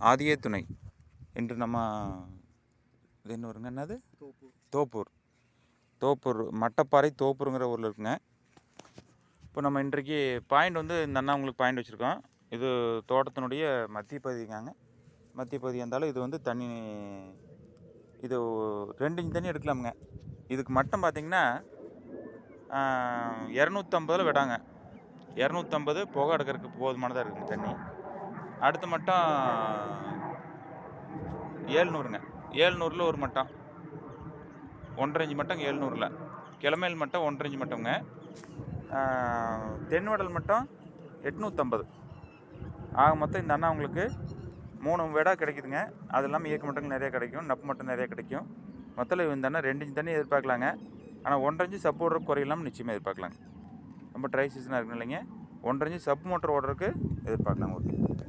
ஆதியே துணை என்று நம்ம இது என்ன வருங்க, என்னது, தோப்பூர் மட்டப்பாறை தோப்பூருங்கிற ஊரில் இருக்குங்க. இப்போ நம்ம இன்றைக்கு பாயிண்ட் வந்து இந்த அண்ணா உங்களுக்கு பாயிண்ட் வச்சுருக்கோம். இது தோட்டத்தினுடைய மத்திய பகுதிக்காங்க. மத்திய பகுதி இருந்தாலும் இது வந்து தண்ணி, இது 2 இன்ச் தண்ணி எடுக்கலாமுங்க. இதுக்கு மட்டம் பார்த்திங்கன்னா 250 விடாங்க. 250 புகை எடுக்கிறதுக்கு போதுமானதாக இருக்குங்க தண்ணி. அடுத்த மட்டம் 700ங்க. 700ல் ஒரு மட்டம் 1.5 இன்ச் மட்டம் 700ல். கிளமேல் மட்டம் 1.5 இன்ச் மட்டங்க. தென்வடல் மட்டம் 850. ஆக மொத்தம் இந்த அண்ணா உங்களுக்கு 3 விடா கிடைக்குதுங்க. அது இல்லாமல் இயக்க மட்டங்கள் நிறையா கிடைக்கும், நப்பு மட்டம் நிறையா கிடைக்கும். மொத்தத்தில் இந்த அண்ணா 2 இன்ச் தண்ணி எதிர்பார்க்கலாங்க. ஆனால் 1.5 இன்ச் சப்பு ஓடுறதுக்கு குறையில்லாமல் நிச்சயமாக எதிர்பார்க்கலாங்க. ரொம்ப ட்ரை சீசனாக இருக்குன்னு இல்லைங்க, 1.5 இன்ச் சப்பு மோட்டர் ஓடுறதுக்கு எதிர்பார்க்கலாங்க. ஓகே.